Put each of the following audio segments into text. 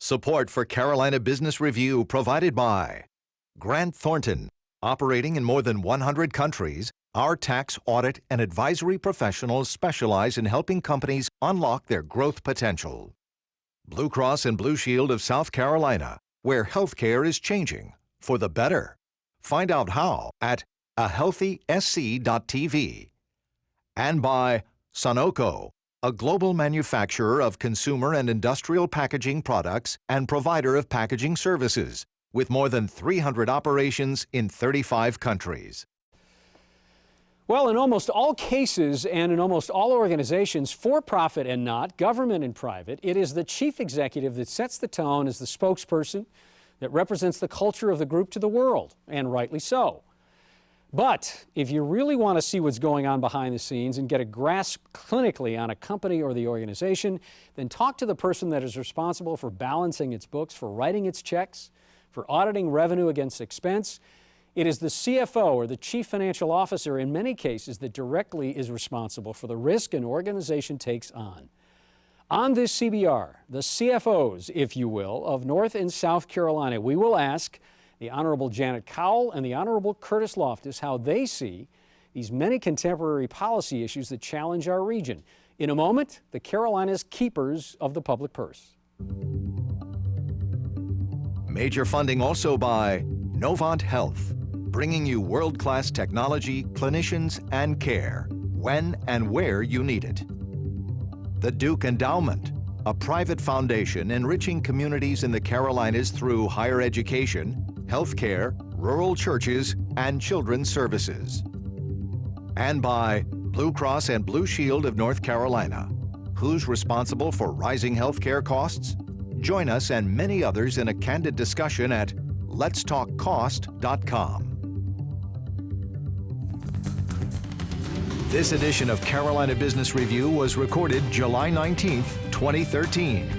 Support for Carolina Business Review provided by Grant Thornton. Operating in more than 100 countries, our tax, audit, and advisory professionals specialize in helping companies unlock their growth potential. Blue Cross and Blue Shield of South Carolina, where healthcare is changing for the better. Find out how at ahealthysc.tv. And by Sunoco, a global manufacturer of consumer and industrial packaging products and provider of packaging services, with more than 300 operations in 35 countries. Well, in almost all cases and in almost all organizations, for-profit and not, government and private, it is the chief executive that sets the tone as the spokesperson that represents the culture of the group to the world, and rightly so. But if you really want to see what's going on behind the scenes and get a grasp clinically on a company or the organization, then talk to the person that is responsible for balancing its books, for writing its checks, for auditing revenue against expense. It is the CFO or the Chief Financial Officer in many cases that directly is responsible for the risk an organization takes on. On this CBR, the CFOs, if you will, of North and South Carolina, we will ask the Honorable Janet Cowell and the Honorable Curtis Loftis how they see these many contemporary policy issues that challenge our region. In a moment, the Carolinas keepers of the public purse. Major funding also by Novant Health, bringing you world-class technology, clinicians, and care when and where you need it. The Duke Endowment, a private foundation enriching communities in the Carolinas through higher education, healthcare, rural churches, and children's services. And by Blue Cross and Blue Shield of North Carolina. Who's responsible for rising healthcare costs? Join us and many others in a candid discussion at letstalkcost.com. This edition of Carolina Business Review was recorded July 19th, 2013.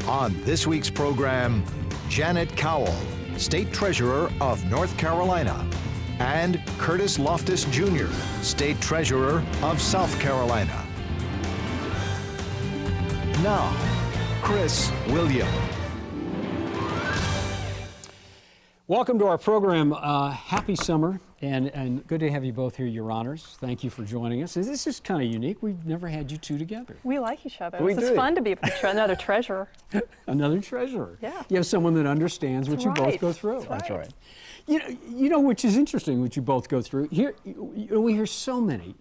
On this week's program, Janet Cowell, State Treasurer of North Carolina, and Curtis Loftis Jr., State Treasurer of South Carolina. Now, Chris William. Welcome to our program. Happy summer, and good to have you both here, Your Honors. Thank you for joining us. This is kind of unique. We've never had you two together. We like each other. We It's do. fun to be another treasurer. Another treasurer. Yeah. You have someone that understands what That's you both right. go through. That's right. You know, which is interesting, what you both go through. Here, we hear so many,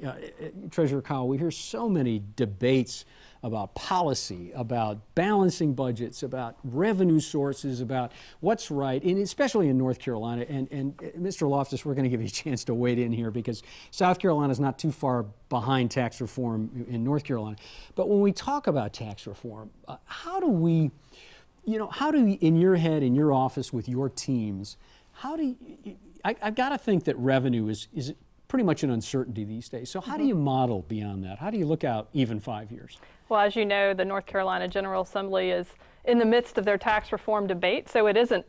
Treasurer Cowell, we hear so many debates about policy, about balancing budgets, about revenue sources, about what's right, and especially in North Carolina. And Mr. Loftis, we're going to give you a chance to wade in here because South Carolina is not too far behind tax reform in North Carolina. But when we talk about tax reform, how do we, in your head, in your office, with your teams, I've got to think that revenue is pretty much an uncertainty these days. So how do you model beyond that? How do you look out even 5 years? Well, as you know, the North Carolina General Assembly is in the midst of their tax reform debate, so it isn't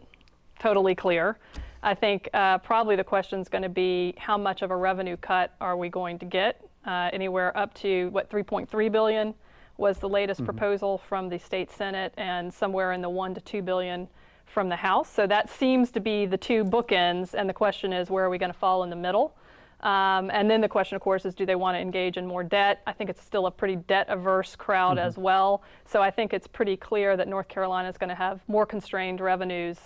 totally clear. I think probably the question is going to be how much of a revenue cut are we going to get? Anywhere up to, $3.3 billion was the latest proposal from the state Senate, and somewhere in the $1 to $2 billion from the House. So that seems to be the two bookends, and the question is, where are we going to fall in the middle? And then the question, of course, is do they want to engage in more debt? I think it's still a pretty debt-averse crowd as well. So I think it's pretty clear that North Carolina is going to have more constrained revenues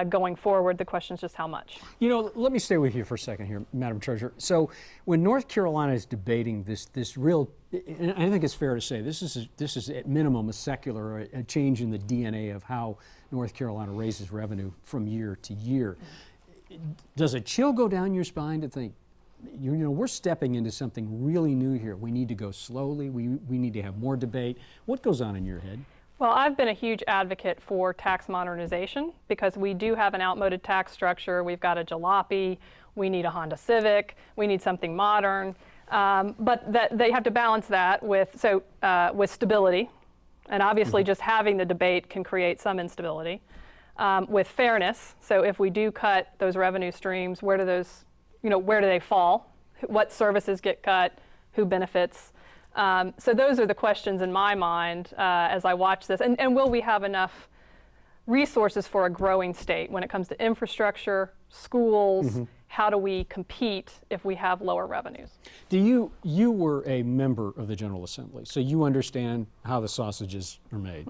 going forward. The question is just how much. Let me stay with you for a second here, Madam Treasurer. So when North Carolina is debating this real, and I think it's fair to say this is at minimum a secular, a change in the DNA of how North Carolina raises revenue from year to year. Does a chill go down your spine to think, we're stepping into something really new here. We need to go slowly. We need to have more debate. What goes on in your head? Well, I've been a huge advocate for tax modernization because we do have an outmoded tax structure. We've got a jalopy. We need a Honda Civic. We need something modern. But that they have to balance that with stability. And obviously just having the debate can create some instability. With fairness, so if we do cut those revenue streams, where do they fall? What services get cut? Who benefits? So those are the questions in my mind as I watch this. And will we have enough resources for a growing state when it comes to infrastructure, schools. How do we compete if we have lower revenues? You were a member of the General Assembly, so you understand how the sausages are made.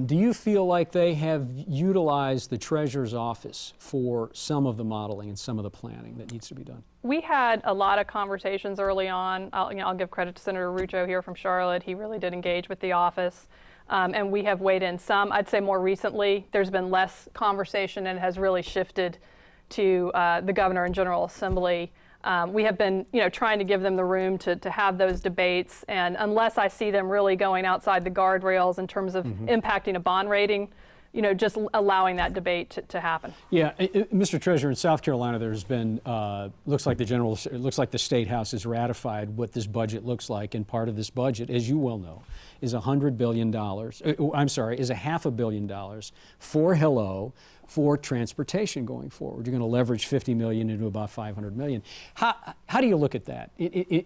Do you feel like they have utilized the Treasurer's office for some of the modeling and some of the planning that needs to be done? We had a lot of conversations early on. I'll give credit to Senator Rucho here from Charlotte. He really did engage with the office. And we have weighed in some. I'd say more recently, there's been less conversation and it has really shifted to the Governor and General Assembly. We have been, trying to give them the room to have those debates. And unless I see them really going outside the guardrails in terms of impacting a bond rating, just allowing that debate to happen. Yeah, Mr. Treasurer, in South Carolina, there's been looks like the State House has ratified what this budget looks like, and part of this budget, as you well know, is $100 billion. Is $500 million for Hello for transportation going forward. You're going to leverage $50 million into about $500 million. How do you look at that?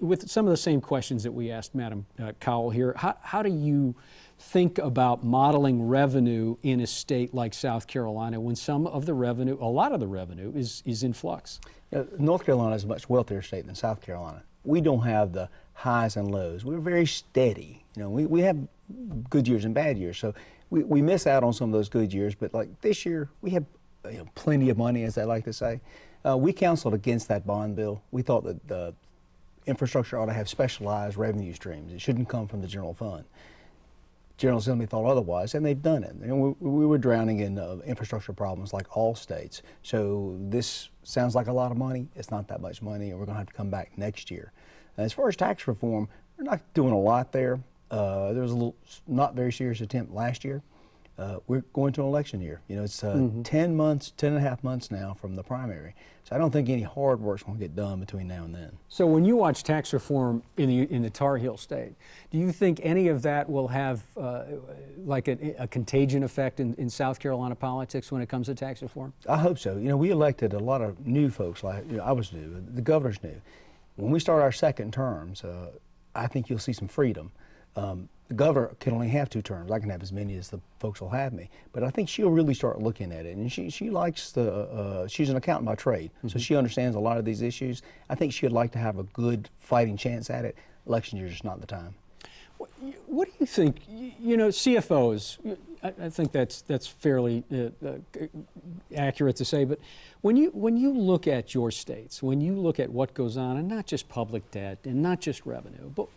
With some of the same questions that we asked Madam Cowell here, how do you think about modeling revenue in a state like South Carolina when some of the revenue, a lot of the revenue, is in flux? North Carolina is a much wealthier state than South Carolina. We don't have the highs and lows. We're very steady. We have good years and bad years, so we miss out on some of those good years. But like this year, we have plenty of money, as they like to say. We counseled against that bond bill. We thought that the infrastructure ought to have specialized revenue streams. It shouldn't come from the general fund. General Assembly thought otherwise, and they've done it. We were drowning in infrastructure problems like all states. So this sounds like a lot of money. It's not that much money, and we're going to have to come back next year. As far as tax reform, we're not doing a lot there. There was a little not very serious attempt last year. We're going to an election year. It's 10 and a half months now from the primary. So I don't think any hard work's going to get done between now and then. So when you watch tax reform in the Tar Heel state, do you think any of that will have like a contagion effect in South Carolina politics when it comes to tax reform? I hope so. We elected a lot of new folks. Like I was new. The governor's new. When we start our second terms, I think you'll see some freedom. The governor can only have 2 terms. I can have as many as the folks will have me. But I think she'll really start looking at it. And she likes she's an accountant by trade, so she understands a lot of these issues. I think she'd like to have a good fighting chance at it. Election year is just not the time. What do you think, CFOs, I think that's fairly accurate to say, but when you look at your states, when you look at what goes on, and not just public debt and not just revenue, but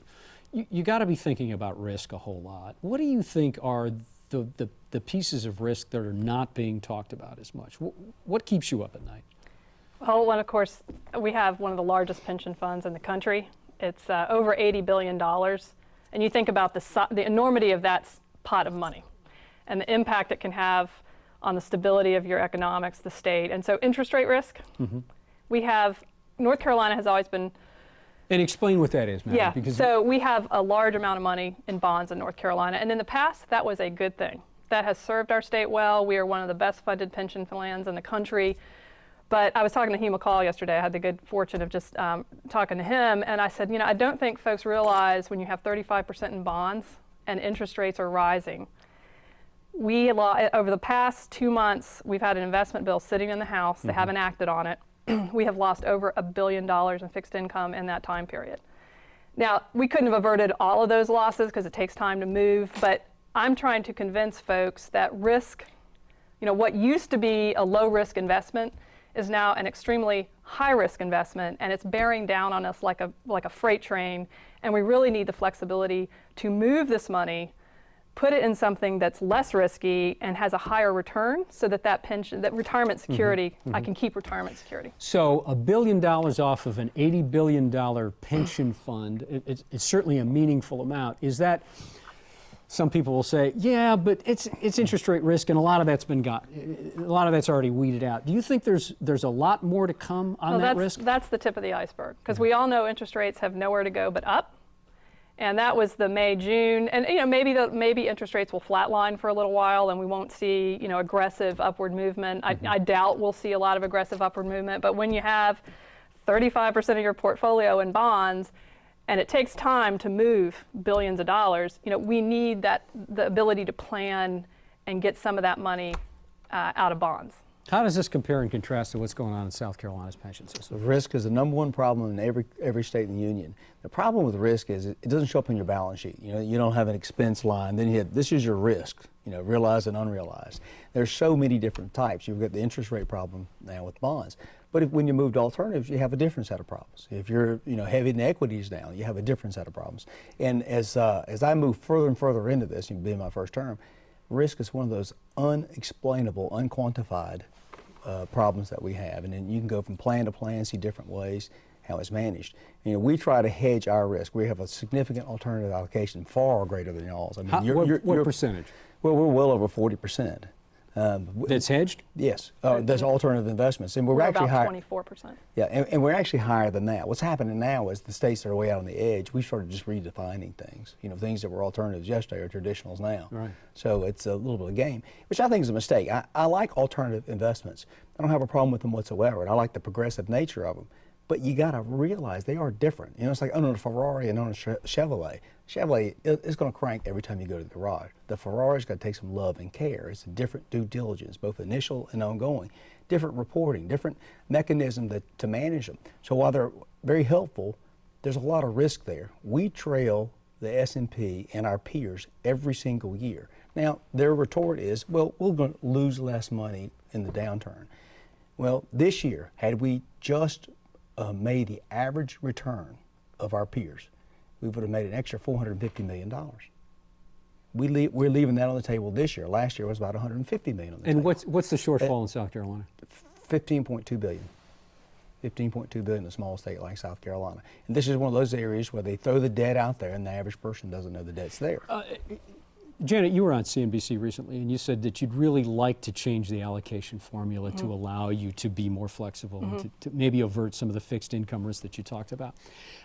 you got to be thinking about risk a whole lot. What do you think are the pieces of risk that are not being talked about as much? What keeps you up at night? Well, of course, we have one of the largest pension funds in the country. It's over $80 billion. And you think about the enormity of that pot of money and the impact it can have on the stability of your economics, the state. And so interest rate risk, North Carolina has always been. And explain what that is, Madam. Yeah, because so we have a large amount of money in bonds in North Carolina. And in the past, that was a good thing. That has served our state well. We are one of the best funded pension plans in the country. But I was talking to Hugh McCall yesterday. I had the good fortune of just talking to him. And I said, I don't think folks realize when you have 35% in bonds and interest rates are rising. Over the past 2 months, we've had an investment bill sitting in the House. They haven't acted on it. We have lost over $1 billion in fixed income in that time period. Now, we couldn't have averted all of those losses because it takes time to move, but I'm trying to convince folks that risk, what used to be a low-risk investment is now an extremely high-risk investment, and it's bearing down on us like a freight train, and we really need the flexibility to move this money, put it in something that's less risky and has a higher return so that retirement security, I can keep retirement security. So $1 billion off of an $80 billion pension fund, it's certainly a meaningful amount. Is that, some people will say, yeah, but it's interest rate risk and a lot of that's already weeded out. Do you think there's a lot more to come on that risk? That's the tip of the iceberg, because we all know interest rates have nowhere to go but up. And that was the May, June, and maybe interest rates will flatline for a little while, and we won't see aggressive upward movement. I doubt we'll see a lot of aggressive upward movement. But when you have 35% of your portfolio in bonds, and it takes time to move billions of dollars, we need the ability to plan and get some of that money out of bonds. How does this compare and contrast to what's going on in South Carolina's pension system? Risk is the #1 problem in every state in the union. The problem with risk is it doesn't show up on your balance sheet. You know, you don't have an expense line. Then you have, this is your risk, you know, realized and unrealized. There's so many different types. You've got the interest rate problem now with bonds. But when you move to alternatives, you have a different set of problems. If you're, you know, heavy in equities now, you have a different set of problems. And as I move further and further into this, being my first term, risk is one of those unexplainable, unquantified problems that we have. And then you can go from plan to plan, see different ways how it's managed. You know, we try to hedge our risk. We have a significant alternative allocation, far greater than y'all's. I mean, what percentage? Well, we're well over 40%. That's hedged? Yes, there's alternative investments, and we're actually about higher. 24%. Yeah, and we're actually higher than that. What's happening now is the states that are way out on the edge, we started just redefining things. You know, things that were alternatives yesterday are traditionals now. Right. So it's a little bit of game, which I think is a mistake. I like alternative investments. I don't have a problem with them whatsoever, and I like the progressive nature of them. But you got to realize they are different. You know, it's like owning a Ferrari and owning a Chevrolet. Chevrolet is going to crank every time you go to the garage. The Ferrari's got to take some love and care. It's a different due diligence, both initial and ongoing. Different reporting, different mechanism to manage them. So while they're very helpful, there's a lot of risk there. We trail the S&P and our peers every single year. Now, their retort is, well, we're going to lose less money in the downturn. Well, this year, had we just made the average return of our peers, we would have made an extra $450 million. We're leaving that on the table this year. Last year was about $150 million on the table. And what's the shortfall in South Carolina? $15.2 billion. $15.2 billion in a small state like South Carolina. And this is one of those areas where they throw the debt out there and the average person doesn't know the debt's there. Janet, you were on CNBC recently, and you said that you'd really like to change the allocation formula to allow you to be more flexible and to maybe avert some of the fixed income risk that you talked about.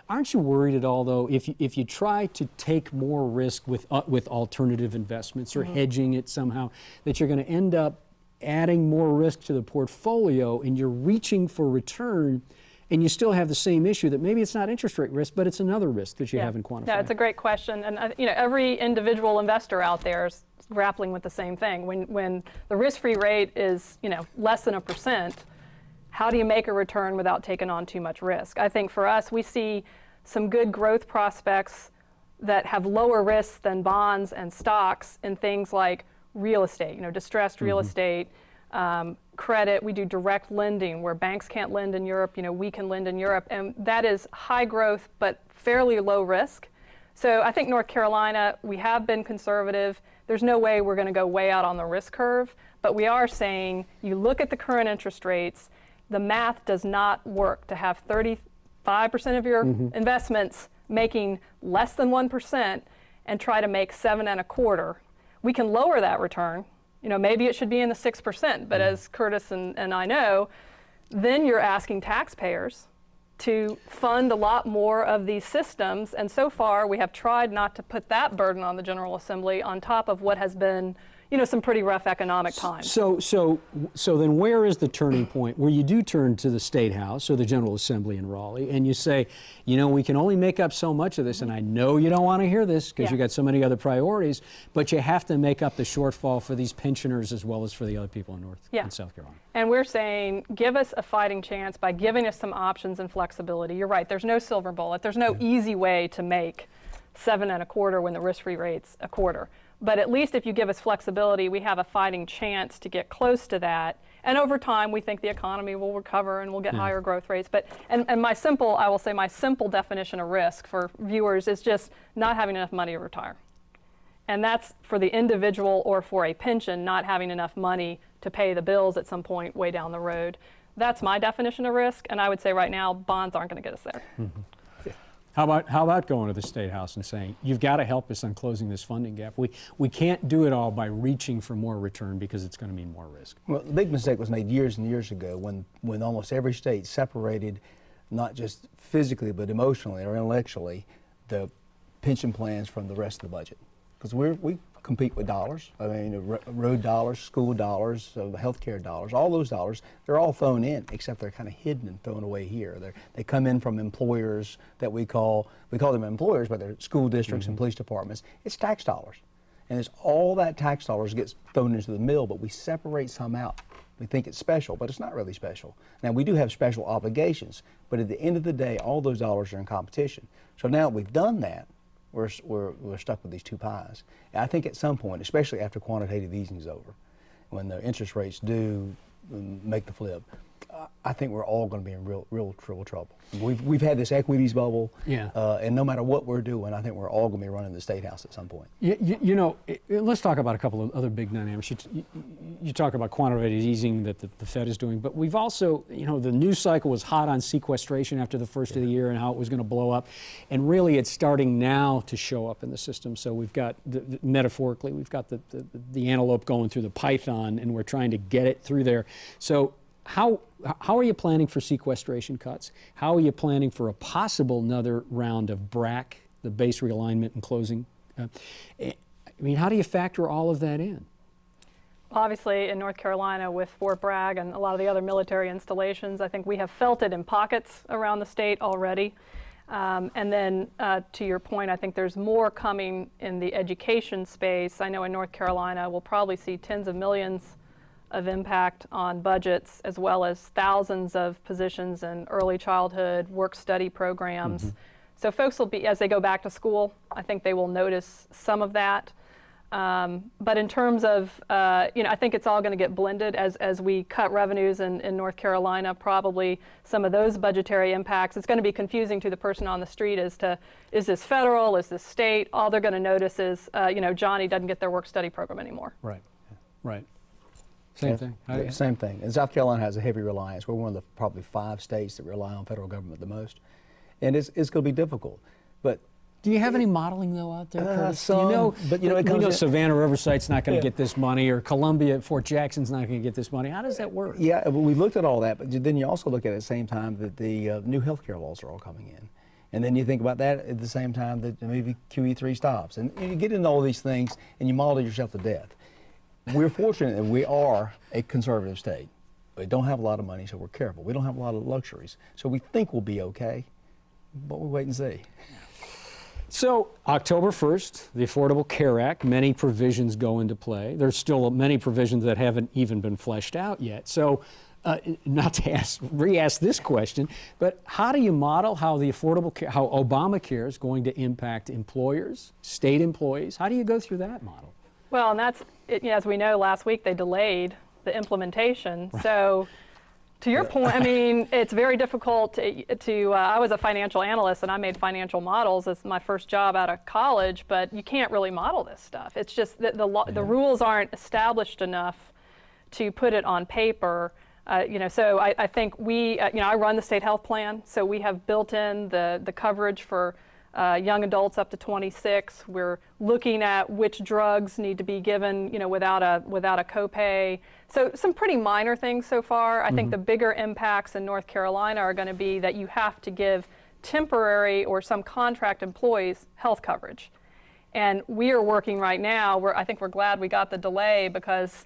Aren't you worried at all, though, if you try to take more risk with alternative investments or hedging it somehow, that you're going to end up adding more risk to the portfolio and you're reaching for return, and you still have the same issue that maybe it's not interest rate risk, but it's another risk that you haven't quantified? Yeah, it's a great question. And you know, every individual investor out there is grappling with the same thing. When the risk-free rate is, you know, less than 1%, how do you make a return without taking on too much risk? I think for us, we see some good growth prospects that have lower risk than bonds and stocks in things like real estate, you know, distressed real estate, credit. We do direct lending where banks can't lend in Europe. You know, we can lend in Europe, and that is high growth but fairly low risk. So I think North Carolina, we have been conservative. There's no way we're going to go way out on the risk curve, but we are saying you look at the current interest rates, the math does not work to have 35% of your investments making less than 1% and try to make 7.25%. We can lower that return. You know, maybe it should be in the 6%, but as Curtis and I know, then you're asking taxpayers to fund a lot more of these systems. And so far, we have tried not to put that burden on the General Assembly on top of what has been, you know, some pretty rough economic times. So then where is the turning point where you do turn to the State House or the General Assembly in Raleigh and you say, you know, we can only make up so much of this, and I know you don't want to hear this because you got so many other priorities, but you have to make up the shortfall for these pensioners as well as for the other people in North and South Carolina. And we're saying, give us a fighting chance by giving us some options and flexibility. You're right, there's no silver bullet. There's no easy way to make 7.25% when the risk-free rate's 1/4. But at least if you give us flexibility, we have a fighting chance to get close to that. And over time, we think the economy will recover and we'll get higher growth rates. But and my simple definition of risk for viewers is just not having enough money to retire. And that's for the individual or for a pension, not having enough money to pay the bills at some point way down the road. That's my definition of risk. And I would say right now, bonds aren't going to get us there. How about going to the State House and saying, you've got to help us on closing this funding gap. We can't do it all by reaching for more return because it's going to mean more risk. Well, the big mistake was made years and years ago when almost every state separated, not just physically but emotionally or intellectually, the pension plans from the rest of the budget. Because we compete with dollars. I mean, road dollars, school dollars, healthcare dollars, all those dollars, they're all thrown in, except they're kind of hidden and thrown away here. They come in from employers that we call them employers, but they're school districts and police departments. It's tax dollars. And it's all that tax dollars gets thrown into the mill, but we separate some out. We think it's special, but it's not really special. Now, we do have special obligations, but at the end of the day, all those dollars are in competition. So now that we've done that, we're stuck with these two pies. And I think at some point, especially after quantitative easing is over, when the interest rates do make the flip, I think we're all going to be in real trouble. We've had this equities bubble, and no matter what we're doing, I think we're all going to be running the State House at some point. You know, let's talk about a couple of other big dynamics. You talk about quantitative easing that the Fed is doing, but we've also, you know, the news cycle was hot on sequestration after the first of the year and how it was going to blow up, and really it's starting now to show up in the system. So we've got, metaphorically, we've got the antelope going through the python, and we're trying to get it through there. So how are you planning for sequestration cuts? How are you planning for a possible another round of BRAC, the base realignment and closing? I mean, how do you factor all of that in? Obviously, in North Carolina with Fort Bragg and a lot of the other military installations, I think we have felt it in pockets around the state already. And then to your point, I think there's more coming in the education space. I know in North Carolina, we'll probably see tens of millions of impact on budgets, as well as thousands of positions in early childhood work-study programs. So folks will be, as they go back to school, I think they will notice some of that. But in terms of, you know, I think it's all going to get blended as we cut revenues in North Carolina. Probably some of those budgetary impacts, it's going to be confusing to the person on the street as to, is this federal, is this state? All they're going to notice is, you know, Johnny doesn't get their work-study program anymore. Right, right. Same thing. Same thing. And South Carolina has a heavy reliance. We're one of the probably 5 states that rely on federal government the most. And it's going to be difficult. But do you have any modeling, though, out there, Curtis? Some, you know, but, you know, we know Savannah Riverside's not going to get this money, or Columbia at Fort Jackson's not going to get this money. How does that work? Yeah, we looked at all that, but then you also look at the same time that the new health care laws are all coming in. And then you think about that at the same time that maybe QE3 stops. And you get into all these things, and you model yourself to death. We're fortunate that we are a conservative state. We don't have a lot of money, so we're careful. We don't have a lot of luxuries. So we think we'll be okay, but we'll wait and see. So October 1st, the Affordable Care Act, many provisions go into play. There's still many provisions that haven't even been fleshed out yet. So not to re-ask this question, but how do you model how the Affordable Care, how Obamacare is going to impact employers, state employees? How do you go through that model? Well, and that's, you know, as we know, last week they delayed the implementation. Right. So to your point, I mean, it's very difficult to I was a financial analyst and I made financial models as my first job out of college, but you can't really model this stuff. It's just that the rules aren't established enough to put it on paper. You know, so I think we, you know, I run the state health plan, so we have built in the coverage for young adults up to 26. We're looking at which drugs need to be given, you know, without a copay. So some pretty minor things so far. I think the bigger impacts in North Carolina are going to be that you have to give temporary or some contract employees health coverage. And we are working right now, I think we're glad we got the delay because,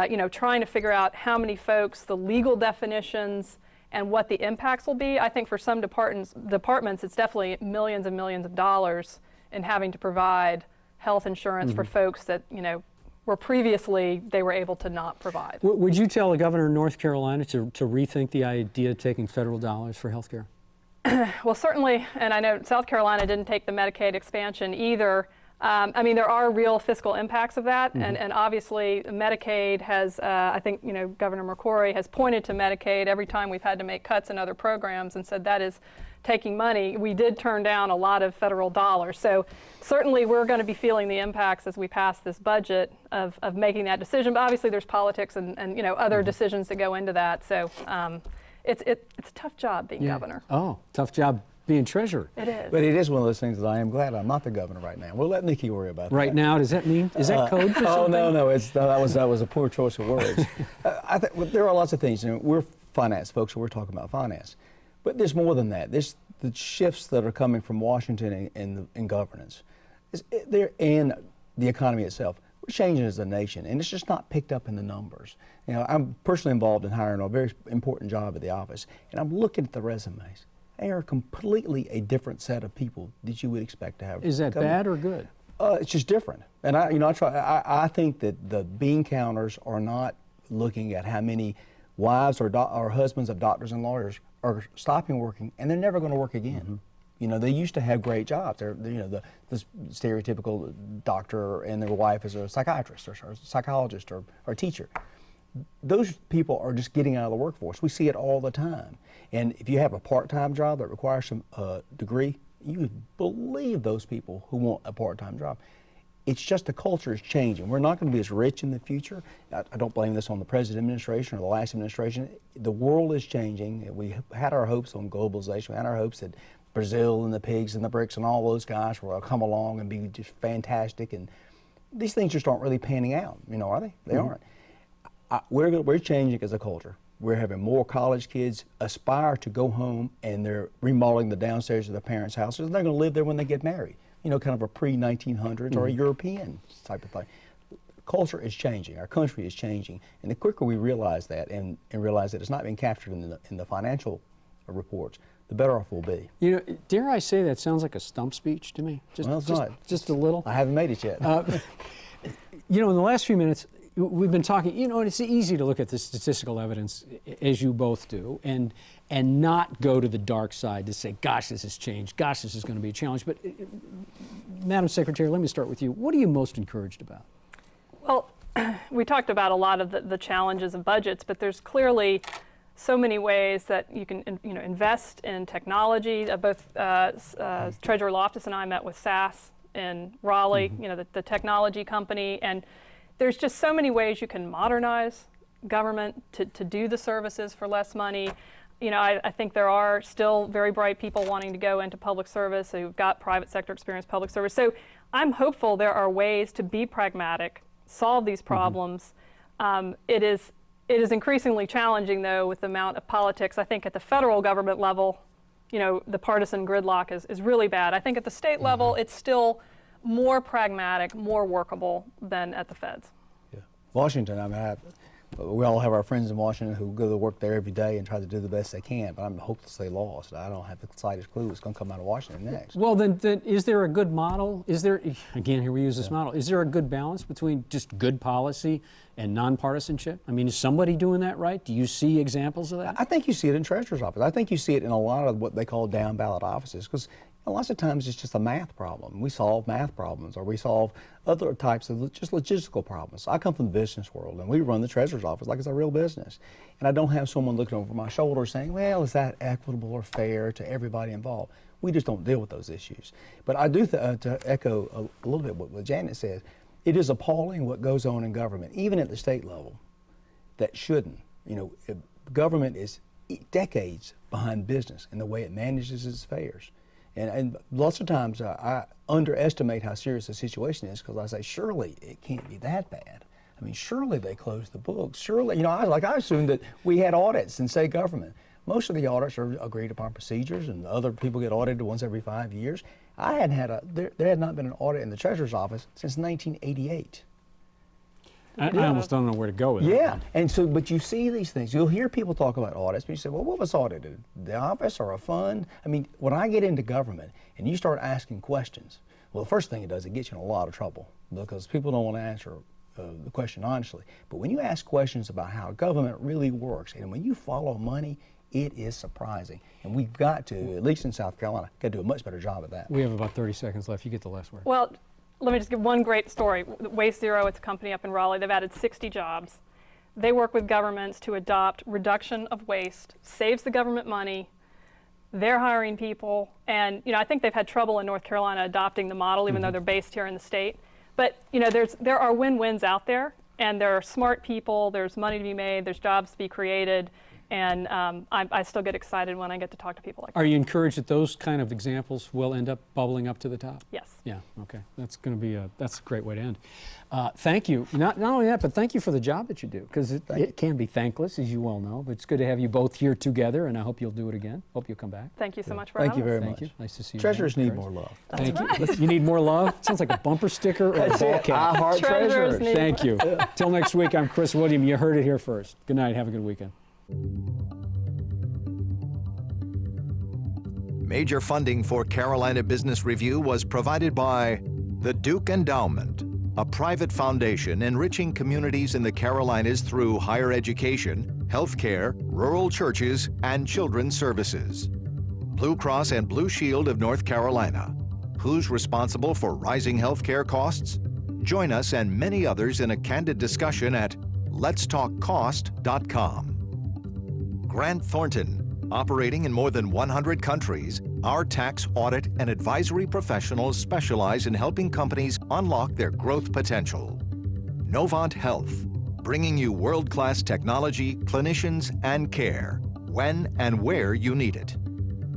you know, trying to figure out how many folks, the legal definitions, and what the impacts will be. I think for some departments, it's definitely millions and millions of dollars in having to provide health insurance for folks that, you know, were previously they were able to not provide. Would you tell the governor of North Carolina to rethink the idea of taking federal dollars for health care? Well, certainly, and I know South Carolina didn't take the Medicaid expansion either. I mean, there are real fiscal impacts of that, and obviously Medicaid has, I think, you know, Governor McCrory has pointed to Medicaid every time we've had to make cuts in other programs and said that is taking money. We did turn down a lot of federal dollars. So certainly we're going to be feeling the impacts as we pass this budget of making that decision, but obviously there's politics and you know, other decisions that go into that. So it's a tough job being governor. Oh, tough job being treasurer. It is. But it is one of those things that I am glad I'm not the governor right now. We'll let Nikki worry about that. Right now, does that mean, is that code for something? Oh, no, that was a poor choice of words. I think there are lots of things. You know, we're finance folks, so we're talking about finance. But there's more than that. There's the shifts that are coming from Washington in governance. And the economy itself. We're changing as a nation, and it's just not picked up in the numbers. You know, I'm personally involved in hiring a very important job at the office, and I'm looking at the resumes. They are completely a different set of people that you would expect to have. Is that bad or good? It's just different. And I think that the bean counters are not looking at how many wives or husbands of doctors and lawyers are stopping working, and they're never going to work again. Mm-hmm. You know, they used to have great jobs. They're the stereotypical doctor and their wife is a psychiatrist or a psychologist or a teacher. Those people are just getting out of the workforce. We see it all the time. And if you have a part-time job that requires some degree, you would believe those people who want a part-time job. It's just the culture is changing. We're not going to be as rich in the future. I don't blame this on the present administration or the last administration. The world is changing. We had our hopes on globalization. We had our hopes that Brazil and the pigs and the BRICS and all those guys will come along and be just fantastic. And these things just aren't really panning out. You know, are they? They aren't. We're changing as a culture. We're having more college kids aspire to go home, and they're remodeling the downstairs of their parents' houses, and they're going to live there when they get married. You know, kind of a pre-1900s or a European type of thing. Culture is changing. Our country is changing. And the quicker we realize that and realize that it's not being captured in the financial reports, the better off we'll be. You know, dare I say that sounds like a stump speech to me? Well, it's not. Just a little. I haven't made it yet. You know, in the last few minutes, we've been talking, you know, and it's easy to look at the statistical evidence, as you both do, and not go to the dark side to say, gosh, this has changed, gosh, this is going to be a challenge. But, Madam Secretary, let me start with you. What are you most encouraged about? Well, we talked about a lot of the challenges of budgets, but there's clearly so many ways that you can invest in technology. Both Treasurer Loftis and I met with SAS in Raleigh, you know, the technology company, and there's just so many ways you can modernize government to do the services for less money. You know, I think there are still very bright people wanting to go into public service who've got private sector experience, public service. So I'm hopeful there are ways to be pragmatic, solve these problems. It is increasingly challenging, though, with the amount of politics. I think at the federal government level, you know, the partisan gridlock is really bad. I think at the state level, it's still more pragmatic, more workable than at the feds. Yeah. Washington, I mean, we all have our friends in Washington who go to work there every day and try to do the best they can, but I'm hopelessly lost. I don't have the slightest clue what's going to come out of Washington next. Well, then is there a good model? Is there, again, here we use this model, is there a good balance between just good policy and nonpartisanship? I mean, is somebody doing that right? Do you see examples of that? I think you see it in Treasurer's office. I think you see it in a lot of what they call down ballot offices, because lots of times it's just a math problem. We solve math problems, or we solve other types of just logistical problems. I come from the business world, and we run the Treasurer's office like it's a real business. And I don't have someone looking over my shoulder saying, well, is that equitable or fair to everybody involved? We just don't deal with those issues. But I do, to echo a little bit what Janet said, it is appalling what goes on in government, even at the state level, that shouldn't. You know, government is decades behind business in the way it manages its affairs. And lots of times I underestimate how serious the situation is, because I say, surely it can't be that bad. I mean, surely they closed the books. Surely, you know, I assumed that we had audits in state government. Most of the audits are agreed upon procedures, and other people get audited once every 5 years. There had not been an audit in the Treasurer's office since 1988. I almost don't know where to go with that. Yeah, and so, but you see these things. You'll hear people talk about audits, but you say, well, what was audited? The office or a fund? I mean, when I get into government and you start asking questions, well, the first thing it does, it gets you in a lot of trouble, because people don't want to answer the question honestly. But when you ask questions about how government really works, and when you follow money, it is surprising. And we've got to, at least in South Carolina, got to do a much better job at that. We have about 30 seconds left. You get the last word. Well, let me just give one great story. Waste Zero, it's a company up in Raleigh. They've added 60 jobs. They work with governments to adopt reduction of waste, saves the government money. They're hiring people, and you know, I think they've had trouble in North Carolina adopting the model, even though they're based here in the state. But you know, there are win-wins out there, and there are smart people. There's money to be made. There's jobs to be created. And I still get excited when I get to talk to people like that. Are you encouraged that those kind of examples will end up bubbling up to the top? Yes. Yeah, okay. That's going to be that's a great way to end. Thank you. Not only that, but thank you for the job that you do, because it can be thankless, as you well know, but it's good to have you both here together, and I hope you'll do it again. Hope you'll come back. Thank you so much for Thank having you us. very much. Thank you. Nice to see you. Treasurers again. need more love. Thank you. You need more love? Sounds like a bumper sticker or a ball cap. I heart Treasurers treasurers. need- Thank you. Till next week, I'm Chris William. You heard it here first. Good night. Have a good weekend. Major funding for Carolina Business Review was provided by The Duke Endowment, a private foundation enriching communities in the Carolinas through higher education, healthcare, rural churches, and children's services. Blue Cross and Blue Shield of North Carolina. Who's responsible for rising healthcare costs? Join us and many others in a candid discussion at letstalkcost.com. Grant Thornton. Operating in more than 100 countries, our tax, audit, and advisory professionals specialize in helping companies unlock their growth potential. Novant Health, bringing you world-class technology, clinicians, and care, when and where you need it.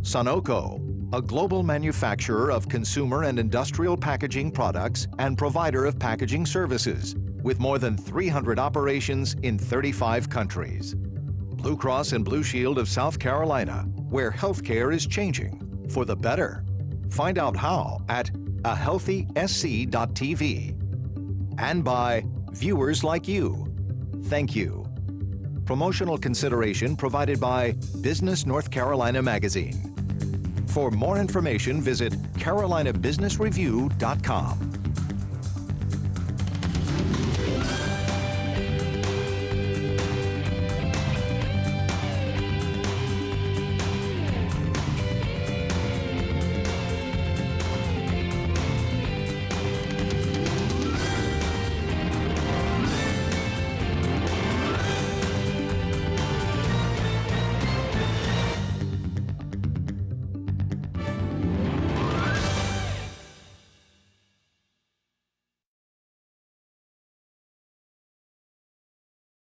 Sunoco, a global manufacturer of consumer and industrial packaging products and provider of packaging services, with more than 300 operations in 35 countries. Blue Cross and Blue Shield of South Carolina, where healthcare is changing for the better. Find out how at ahealthysc.tv. And by viewers like you. Thank you. Promotional consideration provided by Business North Carolina Magazine. For more information, visit carolinabusinessreview.com.